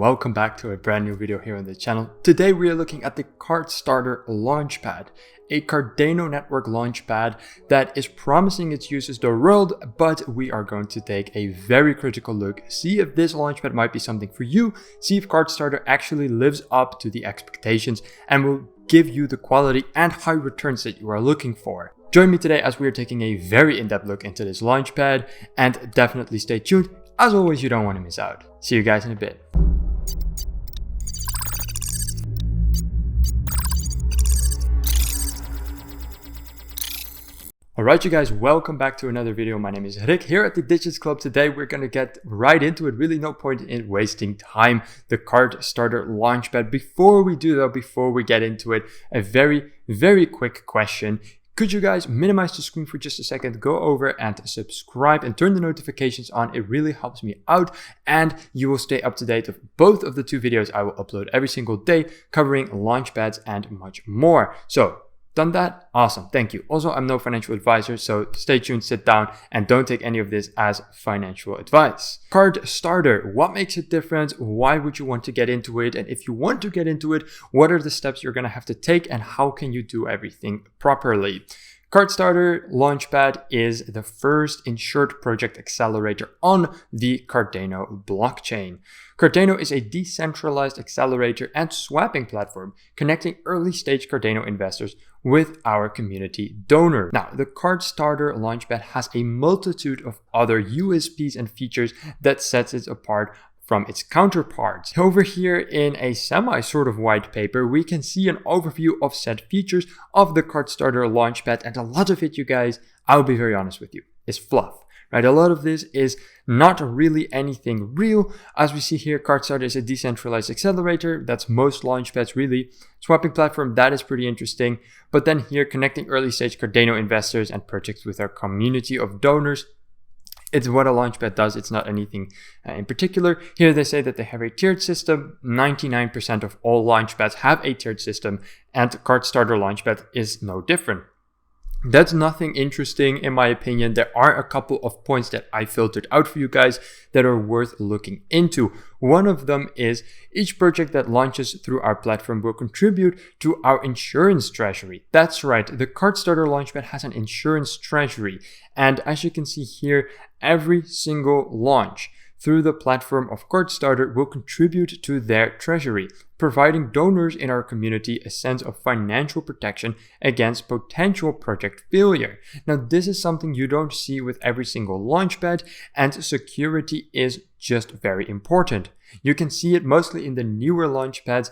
welcome back to a brand new video here on the channel. Today we are looking at the Cardstarter Launchpad, a Cardano Network launchpad that is promising its users the world, but we are going to take a very critical look, see if this launchpad might be something for you, see if Cardstarter actually lives up to the expectations and will give you the quality and high returns that you are looking for. Join me today as we are taking a very in-depth look into this launchpad, and definitely stay tuned. As always, you don't want to miss out. See you guys in a bit. Alright you guys, welcome back to another video. My name is Rick here at the Digits Club. Today we're going to get right into it. Really no point in wasting time. The Cardstarter Launchpad. Before we do though, before we get into it, a very quick question. Could you guys minimize the screen for just a second, go over and subscribe and turn the notifications on. It really helps me out and you will stay up to date with both of the two videos I will upload every single day covering launchpads and much more. So, done that? Awesome, thank you. Also, I'm no financial advisor, so stay tuned, sit down, and don't take any of this as financial advice. Cardstarter, what makes it different? Why would you want to get into it? And if you want to get into it, what are the steps you're gonna have to take and how can you do everything properly? Cardstarter Launchpad is the first insured project accelerator on the Cardano blockchain. Cardano is a decentralized accelerator and swapping platform connecting early-stage Cardano investors with our community donors. Now, the Cardstarter Launchpad has a multitude of other USPs and features that sets it apart from its counterparts. Over here in a sort of white paper, we can see an overview of said features of the Cardstarter Launchpad, and a lot of it, you guys, I'll be very honest with you, is fluff. Right, a lot of this is not really anything real. As we see here, Cardstarter is a decentralized accelerator. That's most launchpads really. Swapping platform, that is pretty interesting. But then here, connecting early stage Cardano investors and projects with our community of donors. It's what a launchpad does. It's not anything in particular. Here they say that they have a tiered system. 99% of all launchpads have a tiered system, and Cardstarter Launchpad is no different. That's nothing interesting in my opinion. There are a couple of points that I filtered out for you guys that are worth looking into. One of them is each project that launches through our platform will contribute to our insurance treasury. That's right, the Cardstarter Launchpad has an insurance treasury. And as you can see here, every single launch through the platform of Cardstarter will contribute to their treasury, providing donors in our community a sense of financial protection against potential project failure. Now, this is something you don't see with every single launchpad, and security is just very important. You can see it mostly in the newer launchpads.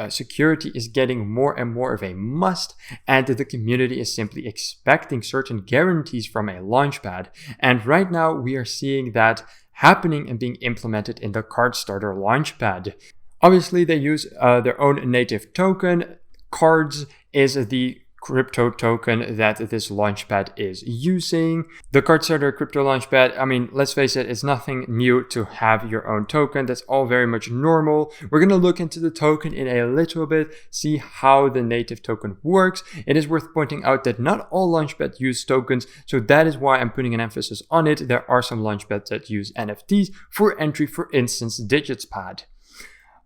Security is getting more and more of a must, and the community is simply expecting certain guarantees from a launchpad. And right now we are seeing that happening and being implemented in the Cardstarter Launchpad. Obviously, they use their own native token. Cards is the crypto token that this launchpad is using. The Cardstarter crypto launchpad, I mean, let's face it, it's nothing new to have your own token. That's all very much normal. We're going to look into the token in a little bit, see how the native token works. It is worth pointing out that not all launchpads use tokens, so that is why I'm putting an emphasis on it. There are some launchpads that use NFTs for entry, for instance, DigitsPad.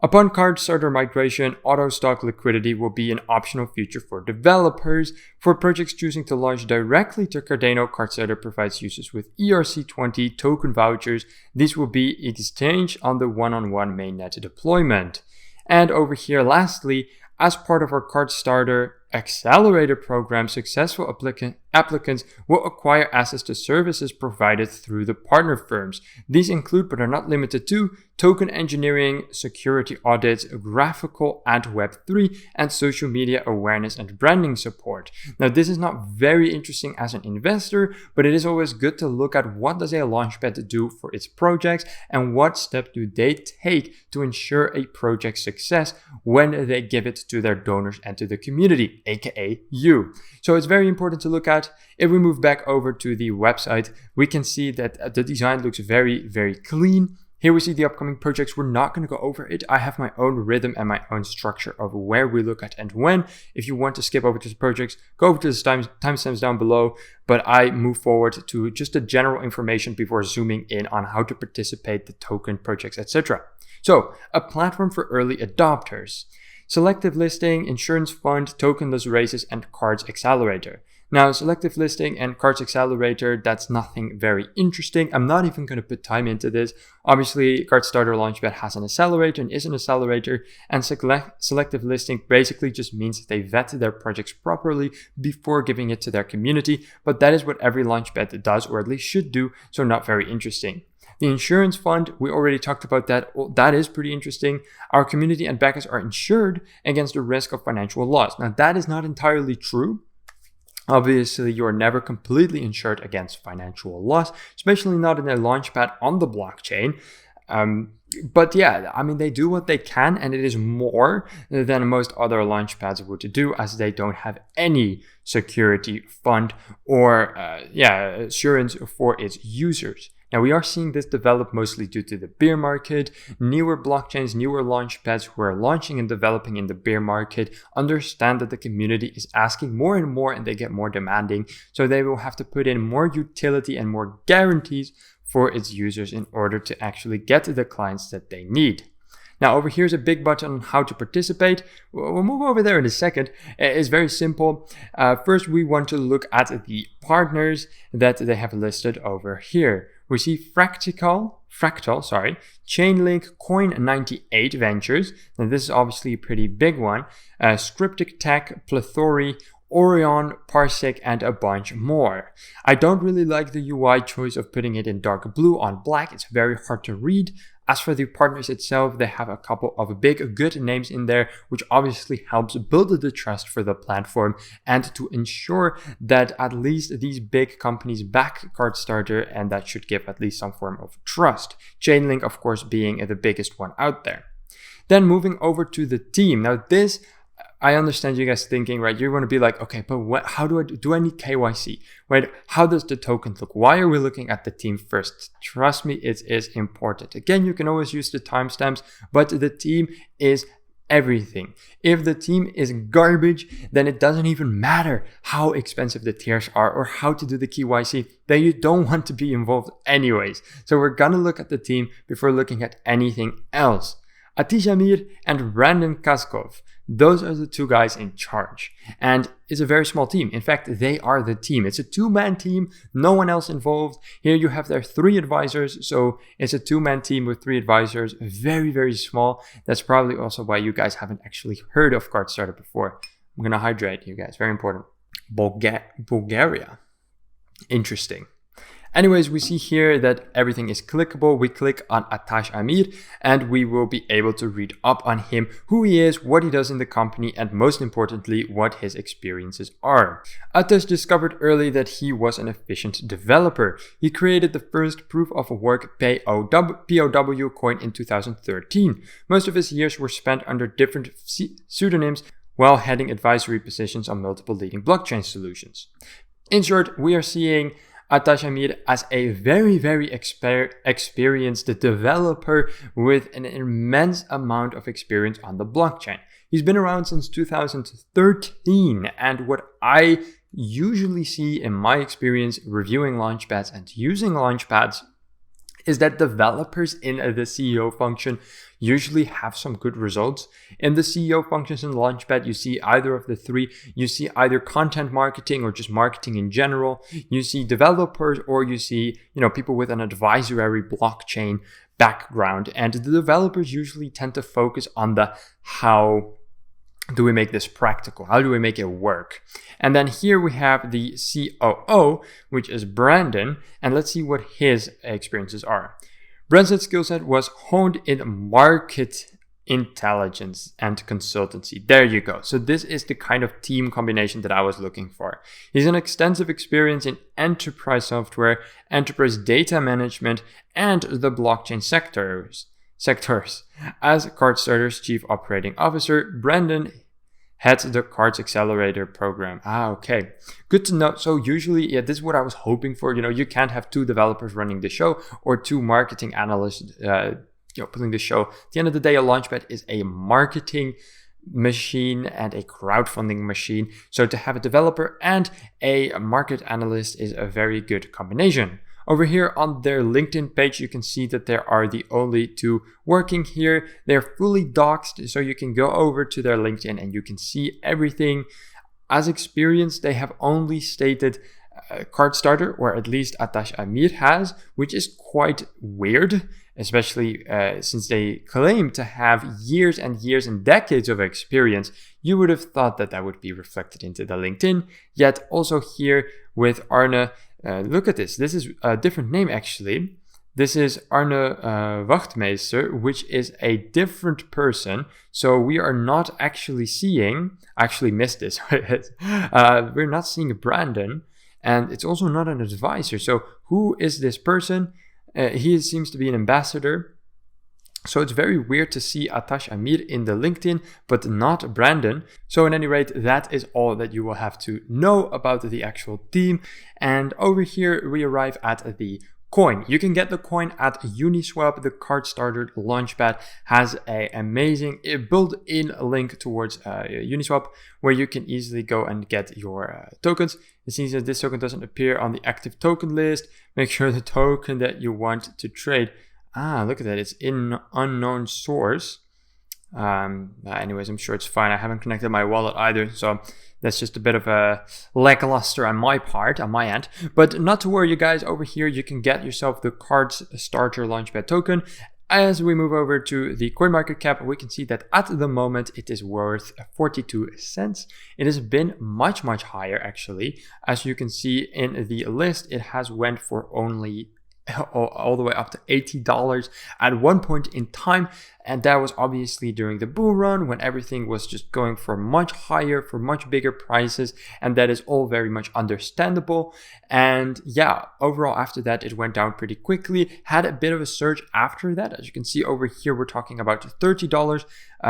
Upon Cardstarter migration, auto stock liquidity will be an optional feature for developers. For projects choosing to launch directly to Cardano, Cardstarter provides users with ERC20 token vouchers. These will be exchanged on the one-on-one mainnet deployment. And over here, lastly, as part of our Cardstarter accelerator program, successful applicants will acquire access to services provided through the partner firms. These include, but are not limited to, token engineering, security audits, graphical and Web3, and social media awareness and branding support. Now, this is not very interesting as an investor, but it is always good to look at what does a launchpad do for its projects and what steps do they take to ensure a project's success when they give it to their donors and to the community, aka you. So it's very important to look at. If we move back over to the website, we can see that the design looks very clean. Here we see the upcoming projects. We're not going to go over it. I have my own rhythm and my own structure of where we look at and when. If you want to skip over to the projects, go over to the timestamps down below. But I move forward to just the general information before zooming in on how to participate, the token projects, etc. So, a platform for early adopters. Selective listing, insurance fund, tokenless races, and cards accelerator. Now, selective listing and cards accelerator, that's nothing very interesting. I'm not even going to put time into this. Obviously, Cardstarter Launchpad has an accelerator and is an accelerator, and selective listing basically just means that they vet their projects properly before giving it to their community, but that is what every Launchpad does, or at least should do, so not very interesting. The insurance fund, we already talked about that. Well, that is pretty interesting. Our community and backers are insured against the risk of financial loss. Now, that is not entirely true. Obviously, you are never completely insured against financial loss, especially not in a launchpad on the blockchain. But yeah, I mean, they do what they can, and it is more than most other launchpads would do, as they don't have any security fund or assurance for its users. Now, we are seeing this develop mostly due to the bear market. Newer blockchains, newer launchpads who are launching and developing in the bear market understand that the community is asking more and more, and they get more demanding. So they will have to put in more utility and more guarantees for its users in order to actually get to the clients that they need. Now, over here is a big button on how to participate. We'll move over there in a second. It's very simple. First, we want to look at the partners that they have listed over here. We see Fractal, Chainlink, Coin98 Ventures. Now, this is obviously a pretty big one. Scriptic Tech, Plethori, Orion, Parsec, and a bunch more. I don't really like the UI choice of putting it in dark blue on black. It's very hard to read. As for the partners itself, they have a couple of big, good names in there, which obviously helps build the trust for the platform and to ensure that at least these big companies back Cardstarter, and that should give at least some form of trust. Chainlink, of course, being the biggest one out there. Then moving over to the team. Now this, I understand you guys thinking, right? You want to be like, okay, but how do I need KYC, right? How does the token look? Why are we looking at the team first? Trust me, it is important. Again, you can always use the timestamps, but the team is everything. If the team is garbage, then it doesn't even matter how expensive the tiers are or how to do the KYC. Then you don't want to be involved anyways. So we're gonna look at the team before looking at anything else. Atish Amir and Brandon Kaskov. Those are the two guys in charge. And it's a very small team. In fact, they are the team. It's a two-man team, no one else involved. Here you have their 3 advisors. So it's a two-man team with 3 advisors. Very, very small. That's probably also why you guys haven't actually heard of Cardstarter before. I'm going to hydrate you guys. Very important. Bulgaria. Interesting. Anyways, we see here that everything is clickable. We click on Atish Amir and we will be able to read up on him, who he is, what he does in the company, and most importantly, what his experiences are. Atish discovered early that he was an efficient developer. He created the first proof of work POW coin in 2013. Most of his years were spent under different pseudonyms while heading advisory positions on multiple leading blockchain solutions. In short, we are seeing Atish Amir as a very, very experienced developer with an immense amount of experience on the blockchain. He's been around since 2013, and what I usually see in my experience reviewing launchpads and using launchpads is that developers in the CEO function usually have some good results. In the CEO functions in Launchpad, you see either of the 3. You see either content marketing or just marketing in general. You see developers, or you see, people with an advisory blockchain background. And the developers usually tend to focus on the how do we make this practical? How do we make it work? And then here we have the COO, which is Brandon, and let's see what his experiences are. Brandon's skill set was honed in market intelligence and consultancy. There you go. So this is the kind of team combination that I was looking for. He's an extensive experience in enterprise software, enterprise data management, and the blockchain sectors. As Cardstarter's Chief Operating Officer, Brandon heads the Cards Accelerator program. Okay. Good to know. So usually, this is what I was hoping for. You can't have 2 developers running the show or 2 marketing analysts pulling the show. At the end of the day, a Launchpad is a marketing machine and a crowdfunding machine. So to have a developer and a market analyst is a very good combination. Over here on their LinkedIn page, you can see that there are the only 2 working here. They're fully doxed, so you can go over to their LinkedIn and you can see everything. As experience, they have only stated Cardstarter, or at least Atash Amir has, which is quite weird, especially since they claim to have years and years and decades of experience. You would have thought that that would be reflected into the LinkedIn. Yet also here with Arne, look at this. This is a different name actually. This is Arne Wachtmeister, which is a different person. So we are not actually seeing, I actually missed this. We're not seeing Brandon, and it's also not an advisor. So who is this person? He seems to be an ambassador. So it's very weird to see Atash Amir in the LinkedIn, but not Brandon. So at any rate, that is all that you will have to know about the actual team. And over here, we arrive at the coin. You can get the coin at Uniswap. The Cardstarter Launchpad has an amazing built-in link towards Uniswap, where you can easily go and get your tokens. It seems that this token doesn't appear on the active token list. Make sure the token that you want to trade, look at that, it's in unknown source. Anyways, I'm sure it's fine. I haven't connected my wallet either, so that's just a bit of a lackluster on my part, on my end. But not to worry, you guys. Over here, you can get yourself the Cardstarter Launchpad token. As we move over to the CoinMarketCap, we can see that at the moment it is worth 42 cents. It has been much higher actually. As you can see in the list, it has went for only all the way up to $80 at one point in time, and that was obviously during the bull run when everything was just going for much higher, for much bigger prices, and that is all very much understandable. And yeah, overall after that it went down pretty quickly, had a bit of a surge after that. As you can see over here, we're talking about $30,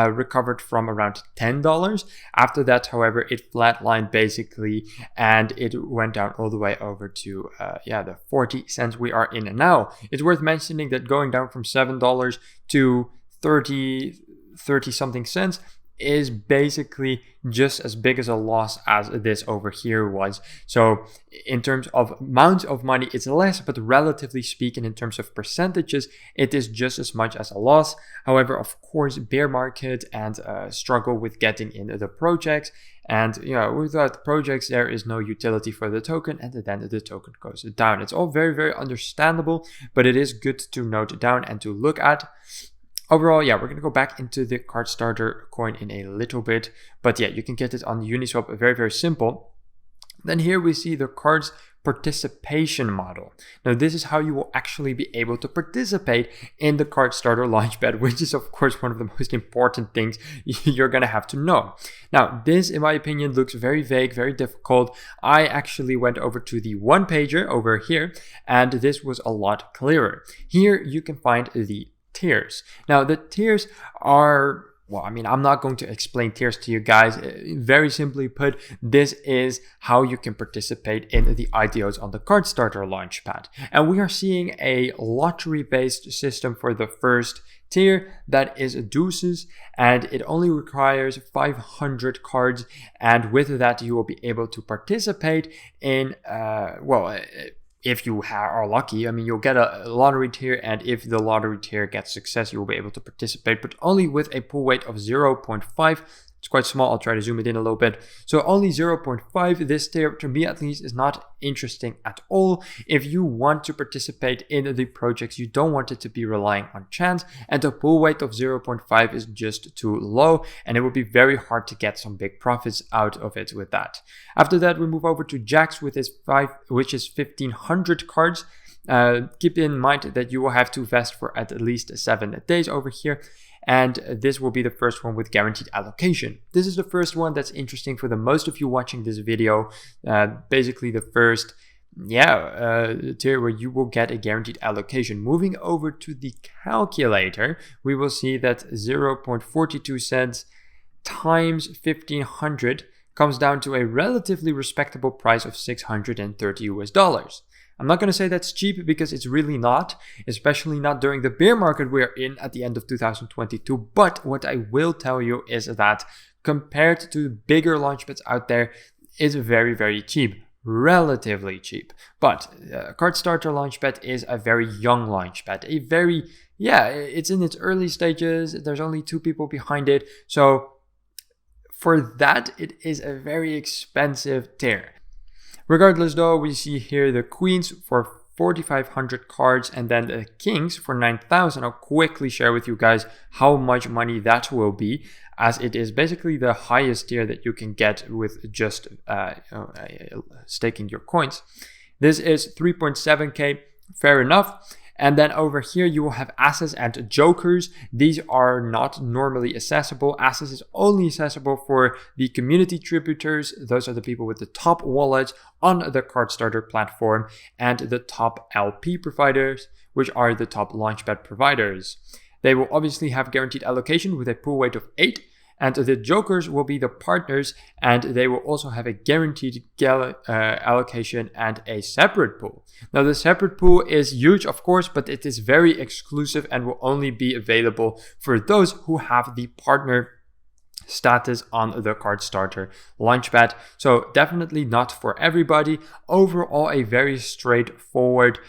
recovered from around $10. After that, however, it flatlined basically, and it went down all the way over to the 40 cents we are in now. It's worth mentioning that going down from $7 to 30 something cents is basically just as big as a loss as this over here was. So in terms of amount of money, it's less, but relatively speaking, in terms of percentages, it is just as much as a loss. However, of course, bear market and struggle with getting into the projects. And without projects, there is no utility for the token, and then the token goes down. It's all very understandable, but it is good to note down and to look at. Overall, we're going to go back into the Cardstarter coin in a little bit. But you can get it on Uniswap, very simple. Then here we see the Cards participation model. Now, this is how you will actually be able to participate in the Cardstarter Launchpad, which is of course one of the most important things you're going to have to know. Now, this, in my opinion, looks very vague, very difficult. I actually went over to the one pager over here, and this was a lot clearer. Here you can find the tiers. Now, the tiers are, I'm not going to explain tiers to you guys. Very simply put, this is how you can participate in the IDOs on the Cardstarter Launchpad. And we are seeing a lottery-based system for the first tier that is deuces, and it only requires 500 cards. And with that, you will be able to participate in, if you are lucky, you'll get a lottery tier, and if the lottery tier gets success, you will be able to participate, but only with a pool weight of 0.5. It's quite small. I'll try to zoom it in a little bit. So only 0.5. This tier, to me at least, is not interesting at all. If you want to participate in the projects, you don't want it to be relying on chance, and the pool weight of 0.5 is just too low, and it would be very hard to get some big profits out of it with that. After that, we move over to Jax with his 5, which is 1500 cards. Keep in mind that you will have to vest for at least 7 days over here. And this will be the first one with guaranteed allocation. This is the first one that's interesting for the most of you watching this video. Basically the first tier where you will get a guaranteed allocation. Moving over to the calculator, we will see that 0.42 cents times 1500 comes down to a relatively respectable price of $630. I'm not going to say that's cheap, because it's really not, especially not during the bear market we're in at the end of 2022. But what I will tell you is that compared to bigger launchpads out there, it's very cheap. relatively cheap. But Cardstarter Launchpad is a very young launchpad, it's in its early stages. There's only 2 people behind it. So for that, it is a very expensive tier. Regardless though, we see here the queens for 4,500 cards and then the kings for 9,000. I'll quickly share with you guys how much money that will be, as it is basically the highest tier that you can get with just staking your coins. This is 3.7k, fair enough. And then over here, you will have assets and jokers. These are not normally accessible. Assets is only accessible for the community tributors. Those are the people with the top wallets on the Cardstarter platform, and the top LP providers, which are the top launchpad providers. They will obviously have guaranteed allocation with a pool weight of 8. And the jokers will be the partners, and they will also have a guaranteed allocation and a separate pool. Now, the separate pool is huge, of course, but it is very exclusive and will only be available for those who have the partner status on the Cardstarter Launchpad. So definitely not for everybody. Overall, a very straightforward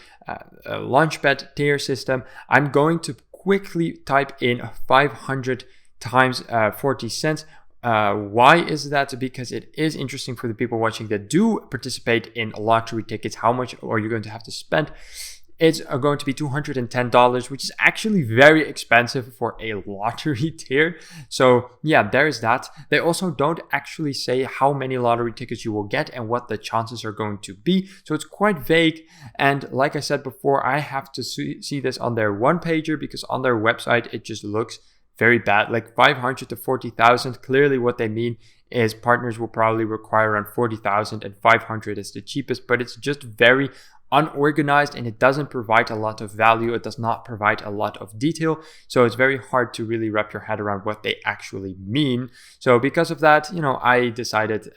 Launchpad tier system. I'm going to quickly type in 500 times 40 cents. Why is that? Because it is interesting for the people watching that do participate in lottery tickets. How much are you going to have to spend? It's going to be $210, which is actually very expensive for a lottery tier. So yeah, there's that. They also don't actually say how many lottery tickets you will get and what the chances are going to be. So it's quite vague. And like I said before, I have to see this on their one pager, because on their website, it just looks very bad. Like 500 to 40,000. Clearly what they mean is partners will probably require around 40,000 and 500 is the cheapest, but it's just very unorganized and it doesn't provide a lot of value. It does not provide a lot of detail. So it's very hard to really wrap your head around what they actually mean. So because of that, I decided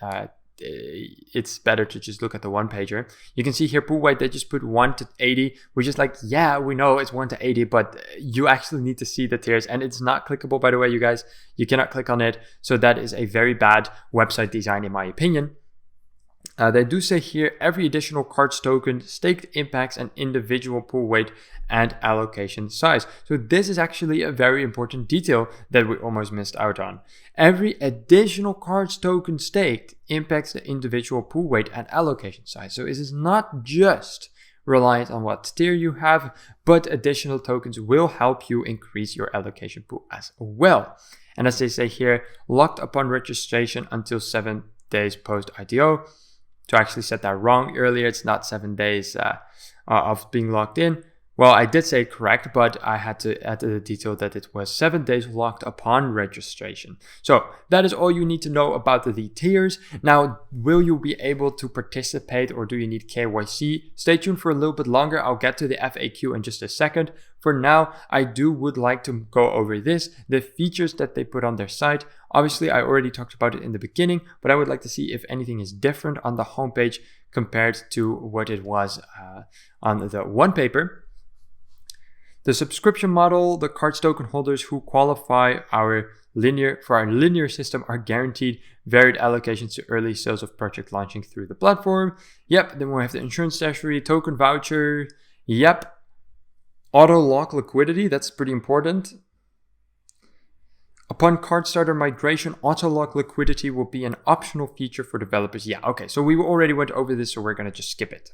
it's better to just look at the one pager. You can see here pool weight, they just put 1 to 80, which is like, yeah, we know it's 1 to 80, but you actually need to see the tiers, and it's not clickable, by the way, you guys. You cannot click on it. So that is a very bad website design, in my opinion. They do say here every additional cards token staked impacts an individual pool weight and allocation size. So this is actually a very important detail that we almost missed out on. Every additional cards token staked impacts the individual pool weight and allocation size. So it is not just reliant on what tier you have, but additional tokens will help you increase your allocation pool as well. And as they say here, locked upon registration until 7 days post IDO. So I actually said that wrong earlier. It's not 7 days of being locked in. Well, I did say correct, but I had to add the detail that it was 7 days locked upon registration. So that is all you need to know about the tiers. Now, will you be able to participate, or do you need KYC? Stay tuned for a little bit longer. I'll get to the FAQ in just a second. For now, I would like to go over the features that they put on their site. Obviously, I already talked about it in the beginning, but I would like to see if anything is different on the homepage compared to what it was on the one paper. The subscription model, the cards token holders who qualify for our linear system are guaranteed varied allocations to early sales of project launching through the platform. Yep, then we have the insurance treasury, token voucher. Yep. Auto lock liquidity, that's pretty important. Upon Cardstarter migration, auto lock liquidity will be an optional feature for developers. Yeah, okay, so we already went over this, so we're gonna just skip it.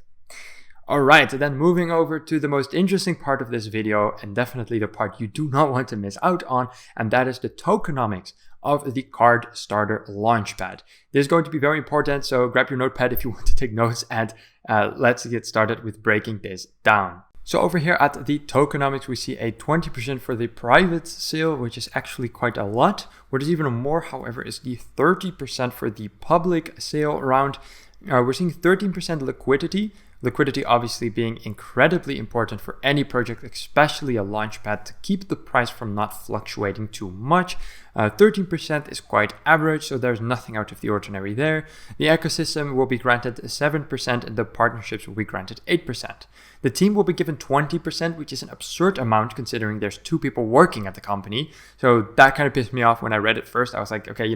All right, then moving over to the most interesting part of this video, and definitely the part you do not want to miss out on, and that is the tokenomics of the Cardstarter Launchpad. This is going to be very important, so grab your notepad if you want to take notes, and let's get started with breaking this down. So over here at the tokenomics, we see a 20% for the private sale, which is actually quite a lot. What is even more, however, is the 30% for the public sale round. We're seeing 13% liquidity. Liquidity obviously being incredibly important for any project, especially a launchpad, to keep the price from not fluctuating too much. 13% is quite average, so there's nothing out of the ordinary there. The ecosystem will be granted 7% and the partnerships will be granted 8%. The team will be given 20%, which is an absurd amount considering there's 2 people working at the company. So that kind of pissed me off when I read it first. I was like, okay,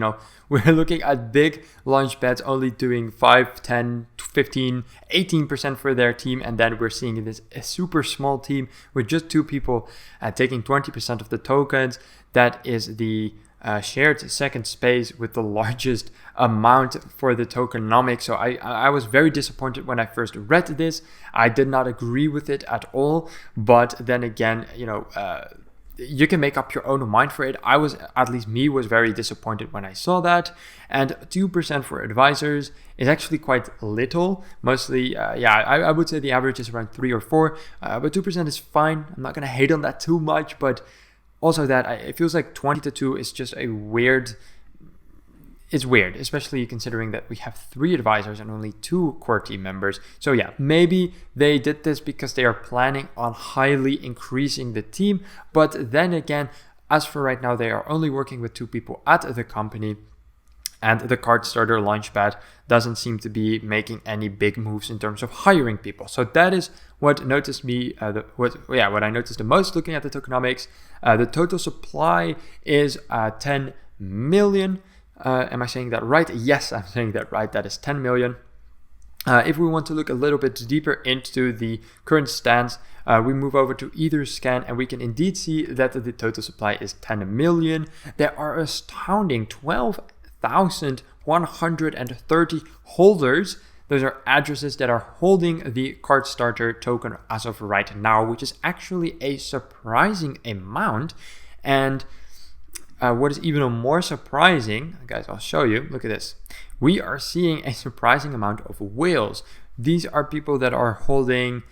we're looking at big launchpads only doing 5, 10, 15, 18% for their team. And then we're seeing this a super small team with just 2 people taking 20% of the tokens. That is the shared second space with the largest amount for the tokenomics. So I was very disappointed when I first read this. I did not agree with it at all. But then again, you can make up your own mind for it. Was very disappointed when I saw that. And 2% for advisors is actually quite little. Mostly, I would say the average is around 3 or 4, but 2% is fine. I'm not going to hate on that too much, but also that it feels like 20-2 is just it's weird, especially considering that we have 3 advisors and only 2 core team members. So yeah, maybe they did this because they are planning on highly increasing the team. But then again, as for right now, they are only working with 2 people at the company. And the Cardstarter Launchpad doesn't seem to be making any big moves in terms of hiring people. So that is what noticed me. What I noticed the most looking at the tokenomics. The total supply is 10 million. Am I saying that right? Yes, I'm saying that right. That is 10 million. If we want to look a little bit deeper into the current stance, we move over to Etherscan and we can indeed see that the total supply is 10 million. There are astounding 12,130 holders. Those are addresses that are holding the Cardstarter token as of right now, which is actually a surprising amount. And what is even more surprising, guys, I'll show you. Look at this. We are seeing a surprising amount of whales. These are people that are holding.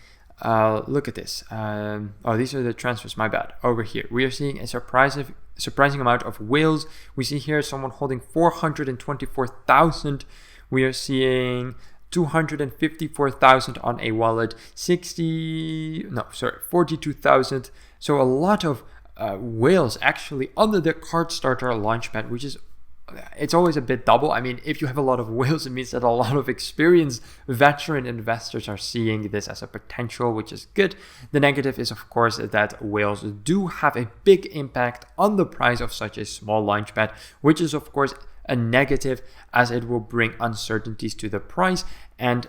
Look at this. These are the transfers. My bad. Over here, we are seeing a surprising amount of whales. We see here someone holding 424,000. We are seeing 254,000 on a wallet. 42,000. So a lot of whales actually under the Cardstarter Launchpad, which is, it's always a bit double. I mean, if you have a lot of whales, it means that a lot of experienced veteran investors are seeing this as a potential, which is good. The negative is, of course, that whales do have a big impact on the price of such a small launchpad, which is, of course, a negative, as it will bring uncertainties to the price and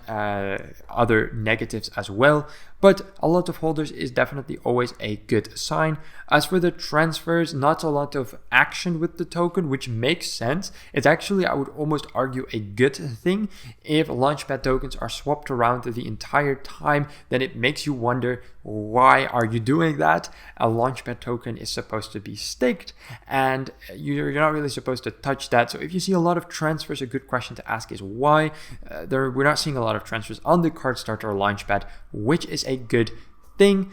other negatives as well. But a lot of holders is definitely always a good sign. As for the transfers, not a lot of action with the token, which makes sense. It's actually, I would almost argue, a good thing. If Launchpad tokens are swapped around the entire time, then it makes you wonder, why are you doing that? A Launchpad token is supposed to be staked, and you're not really supposed to touch that. So if you see a lot of transfers, a good question to ask is why. We're not seeing a lot of transfers on the Cardstarter Launchpad, which is a good thing.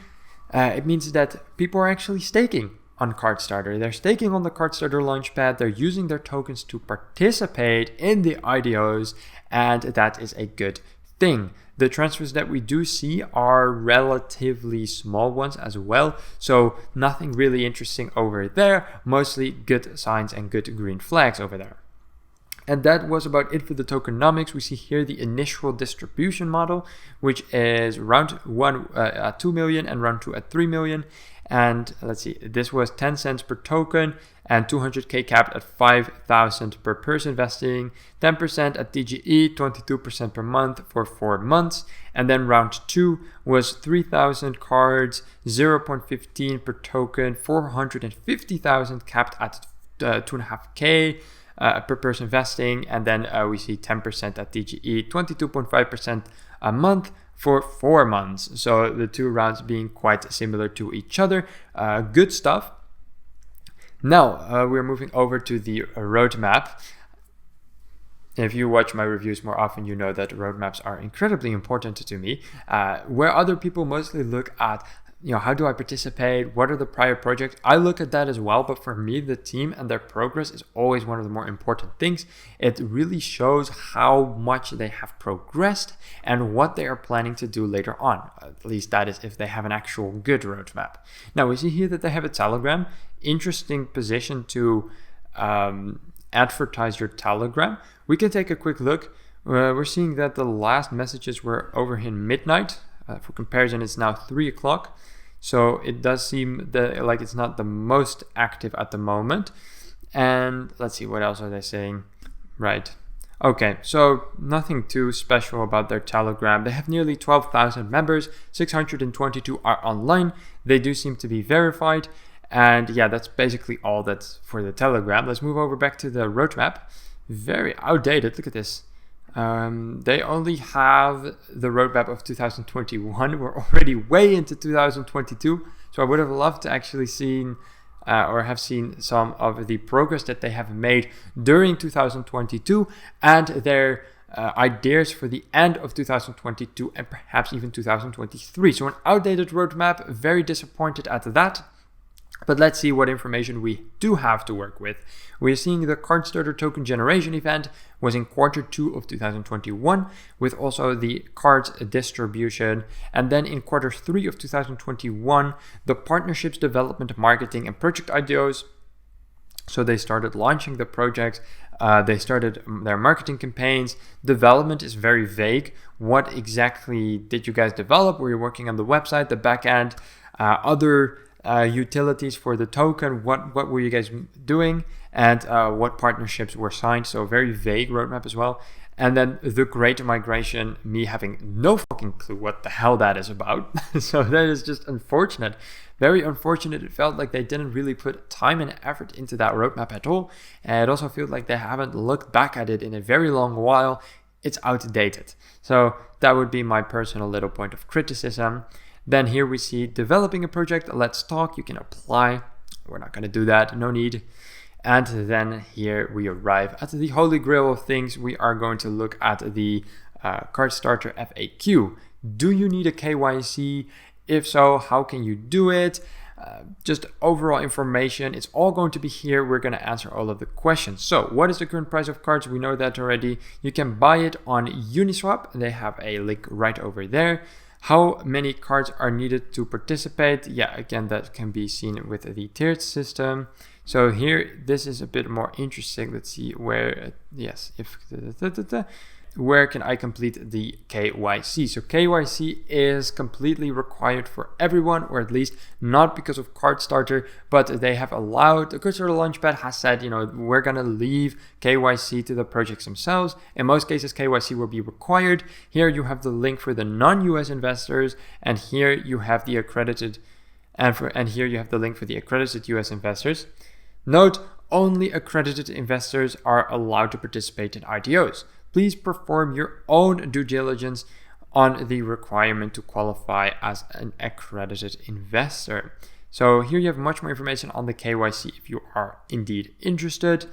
It means that people are actually staking on Cardstarter. They're staking on the Cardstarter Launchpad. They're using their tokens to participate in the IDOs, and that is a good thing. The transfers that we do see are relatively small ones as well, so nothing really interesting over there. Mostly good signs and good green flags over there. And that was about it for the tokenomics. We see here the initial distribution model, which is round 1 at 2 million and round 2 at 3 million. And let's see, this was 10 cents per token and 200k capped at 5,000 per person investing, 10% at DGE, 22% per month for 4 months. And then round 2 was 3,000 cards, 0.15 per token, 450,000 capped at 2.5k. Per person investing, and then we see 10% at DGE, 22.5% a month for 4 months. So the 2 rounds being quite similar to each other. Good stuff. Now we're moving over to the roadmap. If you watch my reviews more often, you know that roadmaps are incredibly important to me. Where other people mostly look at, how do I participate? What are the prior projects? I look at that as well, but for me, the team and their progress is always one of the more important things. It really shows how much they have progressed and what they are planning to do later on. At least that is if they have an actual good roadmap. Now we see here that they have a Telegram. Interesting position to advertise your Telegram. We can take a quick look. We're seeing that the last messages were over in midnight. For comparison, it's now 3 o'clock. So it does seem like it's not the most active at the moment. And let's see, what else are they saying? Right. Okay, so nothing too special about their Telegram. They have nearly 12,000 members, 622 are online. They do seem to be verified. And yeah, that's basically all that's for the Telegram. Let's move over back to the roadmap. Very outdated, look at this. They only have the roadmap of 2021. We're already way into 2022. So I would have loved to actually have seen some of the progress that they have made during 2022 and their ideas for the end of 2022 and perhaps even 2023. So an outdated roadmap, very disappointed at that. But let's see what information we do have to work with. We're seeing the Cardstarter token generation event was in Q2 of 2021, with also the cards distribution. And then in Q3 of 2021, the partnerships, development, marketing, and project IDOs. So they started launching the projects. They started their marketing campaigns. Development is very vague. What exactly did you guys develop? Were you working on the website, the backend, other utilities for the token? What were you guys doing, and what partnerships were signed? So very vague roadmap as well. And then the great migration, me having no fucking clue what the hell that is about. So that is just unfortunate, very unfortunate. It felt like they didn't really put time and effort into that roadmap at all, and it also feels like they haven't looked back at it in a very long while. It's outdated. So that would be my personal little point of criticism. Then here we see developing a project. Let's talk. You can apply. We're not going to do that. No need. And then here we arrive at the holy grail of things. We are going to look at the Cardstarter FAQ. Do you need a KYC? If so, how can you do it? Just overall information. It's all going to be here. We're going to answer all of the questions. So what is the current price of cards? We know that already. You can buy it on Uniswap. They have a link right over there. How many cards are needed to participate? Yeah, again, that can be seen with the tiered system. So here, this is a bit more interesting. Let's see where, where can I complete the KYC? So KYC is completely required for everyone, or at least not because of Cardstarter, but they have allowed, the Cardano Launchpad has said, we're going to leave KYC to the projects themselves. In most cases, KYC will be required. Here you have the link for the non-US investors, and here you have the accredited, and here you have the link for the accredited US investors. Note, only accredited investors are allowed to participate in IDOs. Please perform your own due diligence on the requirement to qualify as an accredited investor. So here you have much more information on the KYC if you are indeed interested.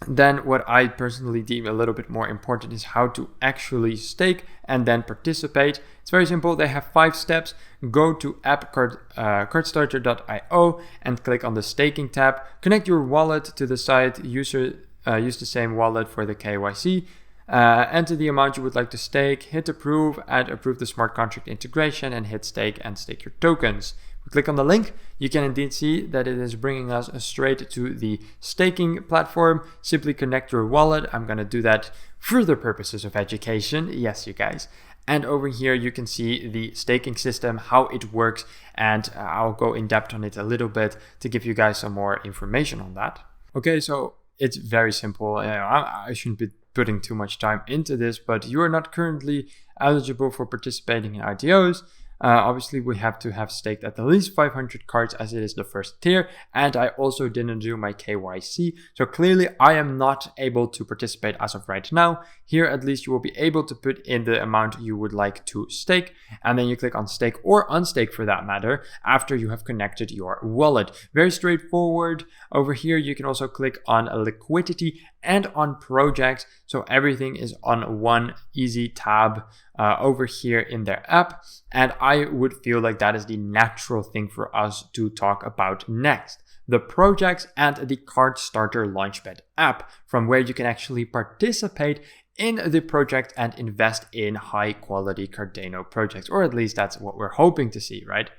Then what I personally deem a little bit more important is how to actually stake and then participate. It's very simple. They have 5 steps. Go to Cardstarter.io and click on the staking tab. Connect your wallet to the site. Use the same wallet for the KYC. Enter the amount you would like to stake. Hit approve and approve the smart contract integration, and hit stake and stake your tokens. We click on the link. You can indeed see that it is bringing us straight to the staking platform. Simply connect your wallet. I'm going to do that for the purposes of education. Yes, you guys. And over here, you can see the staking system, how it works, and I'll go in depth on it a little bit to give you guys some more information on that. Okay, so it's very simple. I shouldn't be putting too much time into this, but you are not currently eligible for participating in IDOs. Obviously, we have to have staked at least 500 cards, as it is the first tier, and I also didn't do my KYC, so clearly I am not able to participate as of right now. Here, at least, you will be able to put in the amount you would like to stake, and then you click on stake or unstake for that matter after you have connected your wallet. Very straightforward. Over here, you can also click on liquidity and on projects, so everything is on one easy tab over here in their app, and I would feel like that is the natural thing for us to talk about next. The projects and the Cardstarter Launchpad app, from where you can actually participate in the project and invest in high quality Cardano projects, or at least that's what we're hoping to see, right?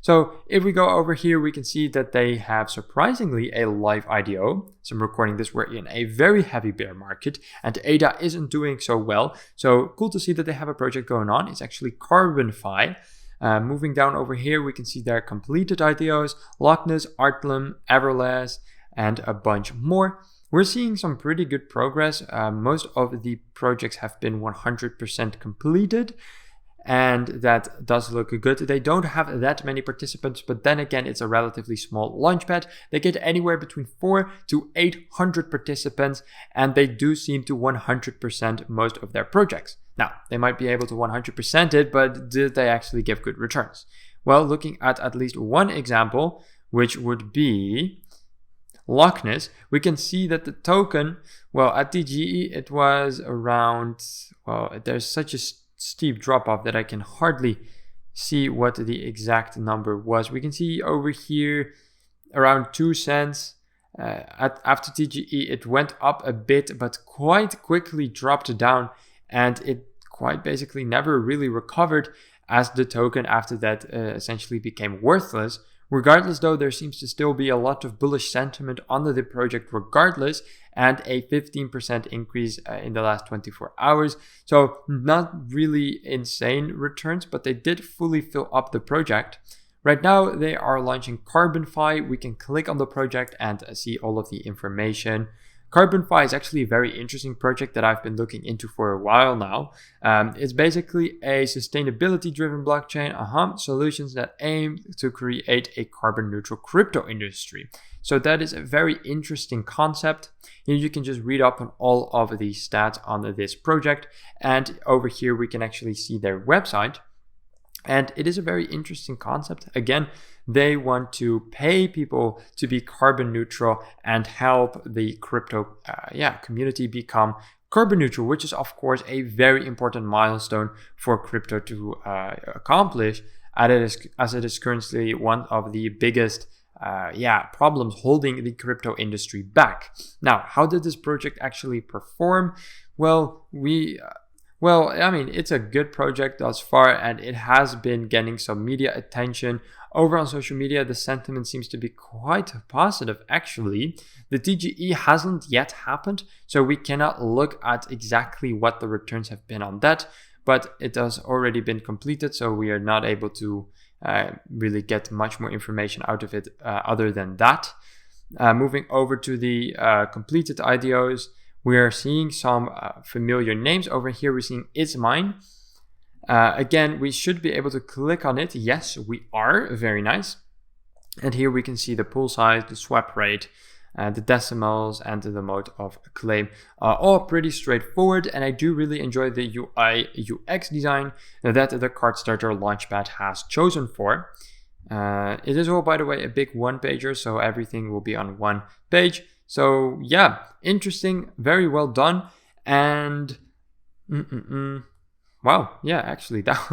So if we go over here, we can see that they have surprisingly a live IDO. So I'm recording this, we're in a very heavy bear market and ADA isn't doing so well. So cool to see that they have a project going on. It's actually Carbonfi. Moving down over here, we can see their completed IDOs, Lockness, Artlum, Everlast, and a bunch more. We're seeing some pretty good progress. Most of the projects have been 100% completed, and that does look good. They don't have that many participants, but then again, it's a relatively small launchpad. They get anywhere between 400 to 800 participants, and they do seem to 100% most of their projects. Now, they might be able to 100% it, but did they actually give good returns? Well, looking at least one example, which would be Lockness, we can see that the token, well, at DGE, it was around, well, there's such a steep drop off that I can hardly see what the exact number was. We can see over here around 2 cents. After DGE, it went up a bit, but quite quickly dropped down, and it quite basically never really recovered as the token after that essentially became worthless. Regardless though, there seems to still be a lot of bullish sentiment under the project regardless, and a 15% increase in the last 24 hours. So not really insane returns, but they did fully fill up the project. Right now they are launching Carbonfi. We can click on the project and see all of the information. Carbonfi is actually a very interesting project that I've been looking into for a while now. It's basically a sustainability-driven blockchain, solutions that aim to create a carbon-neutral crypto industry. So that is a very interesting concept. Here you can just read up on all of the stats on this project. And over here we can actually see their website. And it is a very interesting concept. Again, they want to pay people to be carbon neutral and help the crypto community become carbon neutral, which is of course a very important milestone for crypto to accomplish, as it is currently one of the biggest problems holding the crypto industry back. Now, how did this project actually perform? Well, it's a good project thus far, and it has been getting some media attention. Over on social media, the sentiment seems to be quite positive, actually. The DGE hasn't yet happened, so we cannot look at exactly what the returns have been on that, but it has already been completed, so we are not able to really get much more information out of it other than that. Moving over to the completed IDOs, we are seeing some familiar names. Over here, we're seeing It's Mine. Again, we should be able to click on it. Yes, we are. Very nice. And here we can see the pool size, the swap rate, the decimals, and the mode of claim. All pretty straightforward. And I do really enjoy the UI UX design that the Cardstarter Launchpad has chosen for. It is all, by the way, a big one-pager, so everything will be on one page. So yeah, interesting, very well done, and wow, yeah, actually that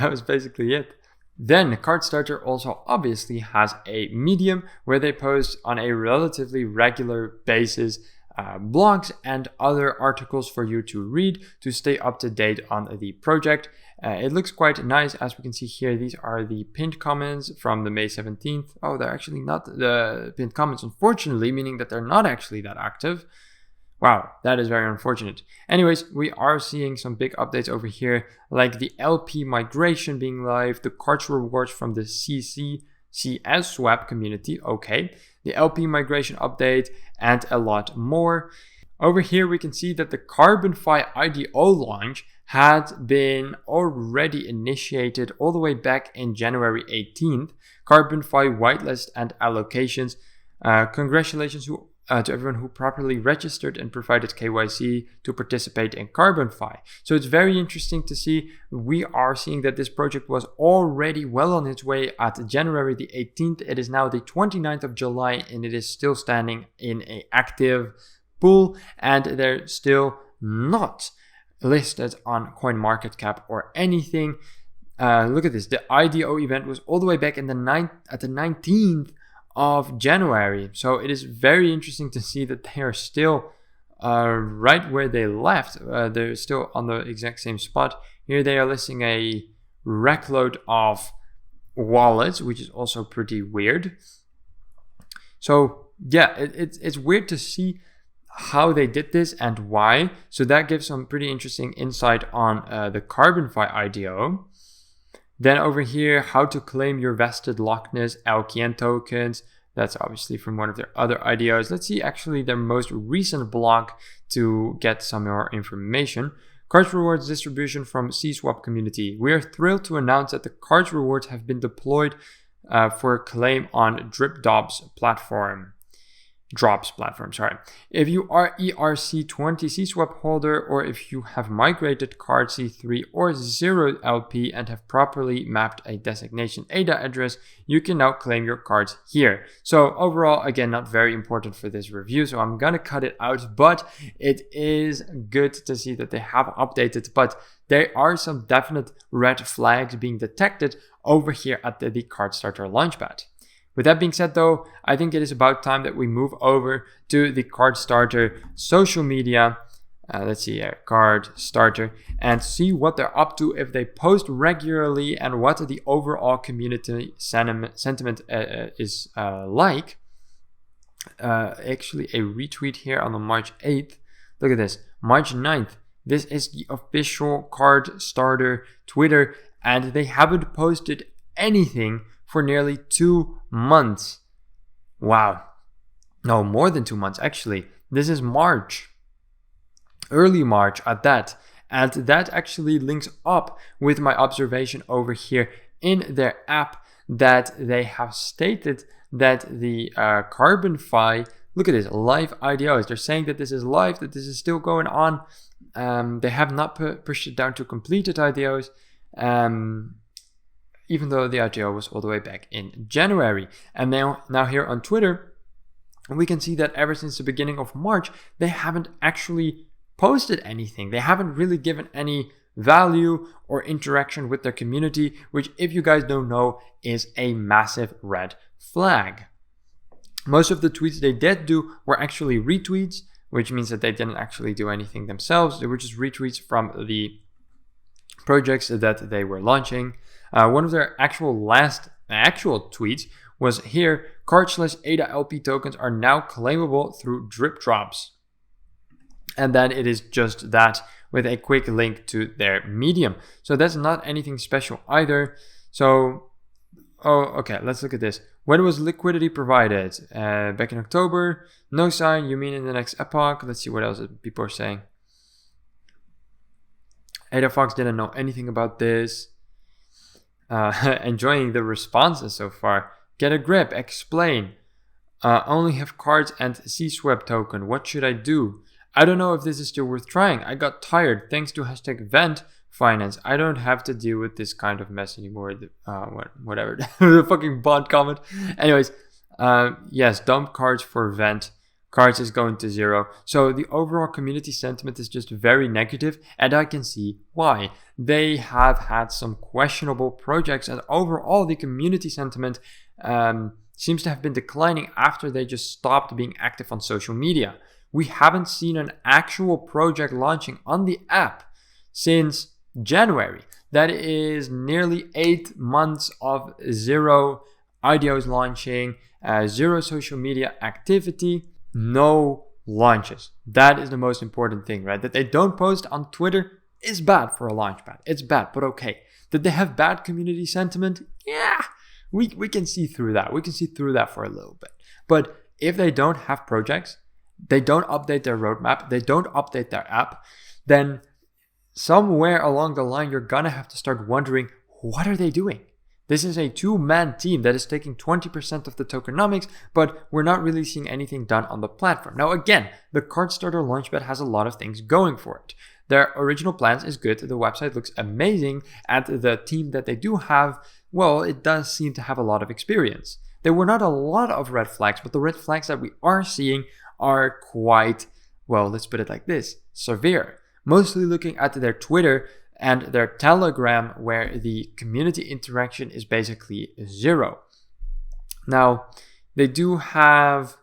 was basically it. Then Cardstarter also obviously has a Medium where they post on a relatively regular basis blogs and other articles for you to read to stay up to date on the project. It looks quite nice, as we can see here. These are the pinned comments from the May 17th. Oh, they're actually not the pinned comments, unfortunately, meaning that they're not actually that active. Wow, that is very unfortunate. Anyways, we are seeing some big updates over here, like the LP migration being live, the cards rewards from the CCCS swap community, okay, the LP migration update, and a lot more. Over here, we can see that the Carbonfi IDO launch had been already initiated all the way back in January 18th. Carbonfi whitelist and allocations. Congratulations to everyone who properly registered and provided KYC to participate in Carbonfi. So it's very interesting to see. We are seeing that this project was already well on its way at January the 18th. It is now the 29th of July, and it is still standing in an active pool, and they're still not listed on CoinMarketCap or anything. Look at this. The IDO event was all the way back in the 19th of January. So it is very interesting to see that they are still right where they left. They're still on the exact same spot. Here they are listing a rack load of wallets, which is also pretty weird. So yeah, it's weird to see how they did this and why. So that gives some pretty interesting insight on the CarbonFi IDO. Then over here, how to claim your vested lockness LKN tokens. That's obviously from one of their other IDOs. Let's see actually their most recent blog to get some more information. Cards rewards distribution from CSwap community. We are thrilled to announce that the cards rewards have been deployed for claim on Drops platform. If you are ERC20 CSwap holder, or if you have migrated card C3 or 0 LP and have properly mapped a designation ADA address, you can now claim your cards here. So overall, again, not very important for this review, so I'm gonna cut it out, but it is good to see that they have updated, but there are some definite red flags being detected over here at the Cardstarter Launchpad. With that being said though, I think it is about time that we move over to the Cardstarter social media. Let's see here, Cardstarter, and see what they're up to, if they post regularly, and what the overall community sentiment is like. Actually a retweet here on the March 8th. Look at this, March 9th. This is the official Cardstarter Twitter, and they haven't posted anything for nearly 2 months. Wow. No, more than 2 months actually. This is March. Early March at that. And that actually links up with my observation over here in their app, that they have stated that the CarbonFi, look at this, live IDOs. They're saying that this is live, that this is still going on. They have not pushed it down to completed IDOs. Even though the IDO was all the way back in January. And now here on Twitter, we can see that ever since the beginning of March, they haven't actually posted anything. They haven't really given any value or interaction with their community, which, if you guys don't know, is a massive red flag. Most of the tweets they did do were actually retweets, which means that they didn't actually do anything themselves. They were just retweets from the projects that they were launching. One of their last actual tweets was here, card/ADA LP tokens are now claimable through Drops. And then it is just that with a quick link to their Medium. So that's not anything special either. So, okay, let's look at this. When was liquidity provided? Back in October. No sign, you mean in the next epoch? Let's see what else people are saying. Ada Fox didn't know anything about this. Enjoying the responses so far. Get a grip, explain. Only have cards and CSwap token. What should I do? I don't know if this is still worth trying. I got tired thanks to #Vent Finance. I don't have to deal with this kind of mess anymore. Whatever. The fucking bot comment. Anyways, yes, dump cards for Vent. Cards is going to 0. So the overall community sentiment is just very negative, and I can see why. They have had some questionable projects, and overall the community sentiment seems to have been declining after they just stopped being active on social media. We haven't seen an actual project launching on the app since January. That is nearly 8 months of 0 IDOs launching, 0 social media activity. No launches. That is the most important thing, right? That they don't post on Twitter is bad for a launchpad. It's bad, but okay. Did they have bad community sentiment? Yeah, we can see through that. We can see through that for a little bit. But if they don't have projects, they don't update their roadmap, they don't update their app, then somewhere along the line, you're gonna have to start wondering, what are they doing? This is a 2-man team that is taking 20% of the tokenomics, but we're not really seeing anything done on the platform. Now again, the Cardstarter Launchpad has a lot of things going for it. Their original plans is good, the website looks amazing, and the team that they do have, well, it does seem to have a lot of experience. There were not a lot of red flags, but the red flags that we are seeing are quite, well, let's put it like this, severe. Mostly looking at their Twitter and their Telegram, where the community interaction is basically 0. Now, they do have...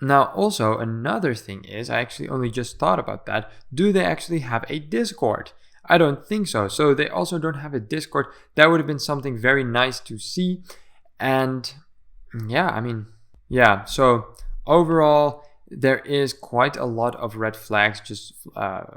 Now, also, another thing is, I actually only just thought about that, do they actually have a Discord? I don't think so. So they also don't have a Discord. That would have been something very nice to see. And yeah, I mean, yeah, so overall, there is quite a lot of red flags just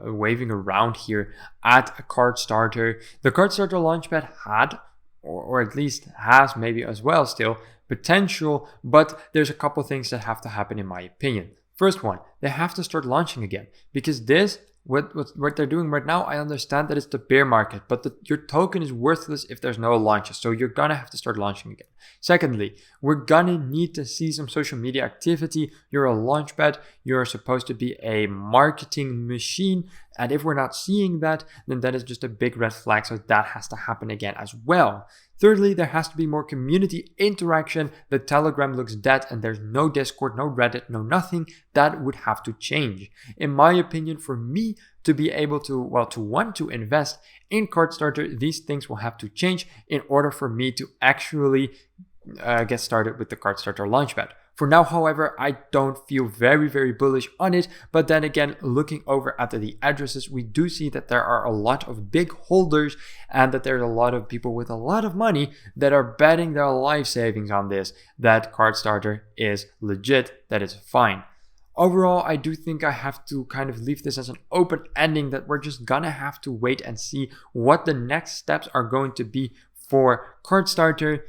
waving around here at a Cardstarter. The Cardstarter Launchpad had, or at least has maybe as well still, potential, but there's a couple things that have to happen in my opinion. First one, they have to start launching again, because this, what they're doing right now, I understand that it's the bear market, but your token is worthless if there's no launches. So you're gonna have to start launching again. Secondly, we're gonna need to see some social media activity. You're a launchpad. You're supposed to be a marketing machine. And if we're not seeing that, then that is just a big red flag. So that has to happen again as well. Thirdly, there has to be more community interaction. The Telegram looks dead and there's no Discord, no Reddit, no nothing. That would have to change. In my opinion, for me to be able to, to want to invest in Cardstarter, these things will have to change in order for me to actually get started with the Cardstarter Launchpad. For now, however, I don't feel very, very bullish on it. But then again, looking over at the addresses, we do see that there are a lot of big holders and that there's a lot of people with a lot of money that are betting their life savings on this, that Cardstarter is legit, that it's fine. Overall, I do think I have to kind of leave this as an open ending, that we're just gonna have to wait and see what the next steps are going to be for Cardstarter.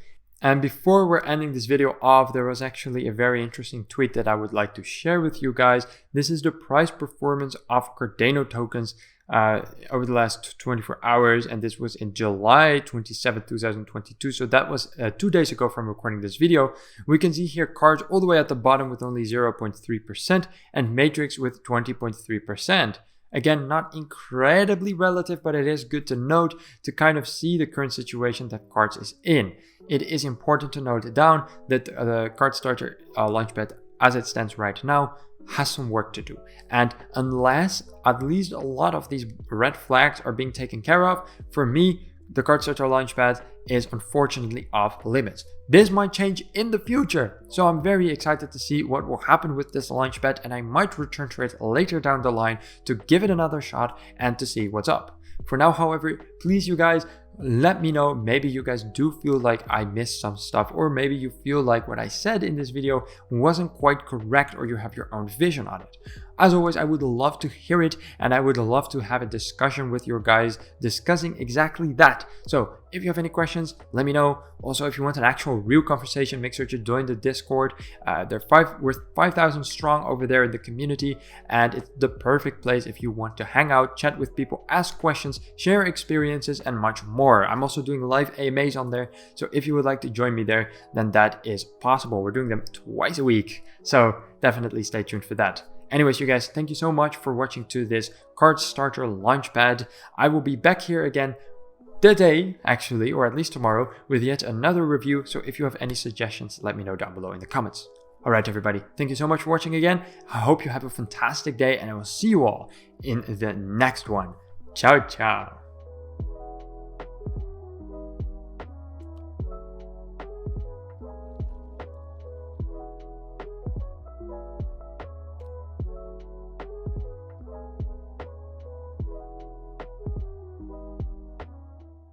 And before we're ending this video off, there was actually a very interesting tweet that I would like to share with you guys. This is the price performance of Cardano tokens over the last 24 hours. And this was in July 27, 2022. So that was 2 days ago from recording this video. We can see here Cards all the way at the bottom with only 0.3% and Matrix with 20.3%. Again, not incredibly relative, but it is good to note to kind of see the current situation that Cards is in. It is important to note down that the Cardstarter Launchpad, as it stands right now, has some work to do. And unless at least a lot of these red flags are being taken care of, for me, the Cardstarter Launchpad is unfortunately off limits. This might change in the future, so I'm very excited to see what will happen with this Launchpad, and I might return to it later down the line to give it another shot and to see what's up. For now, however, please you guys, let me know. Maybe you guys do feel like I missed some stuff, or maybe you feel like what I said in this video wasn't quite correct, or you have your own vision on it. As always, I would love to hear it, and I would love to have a discussion with you guys discussing exactly that. So if you have any questions, let me know. Also, if you want an actual real conversation, make sure to join the Discord. We're 5,000 strong over there in the community, and it's the perfect place if you want to hang out, chat with people, ask questions, share experiences, and much more. I'm also doing live AMAs on there, so if you would like to join me there, then that is possible. We're doing them twice a week, so definitely stay tuned for that. Anyways, you guys, thank you so much for watching to this Cardstarter Launchpad. I will be back here again today, actually, or at least tomorrow, with yet another review. So if you have any suggestions, let me know down below in the comments. All right, everybody, thank you so much for watching again. I hope you have a fantastic day, and I will see you all in the next one. Ciao, ciao.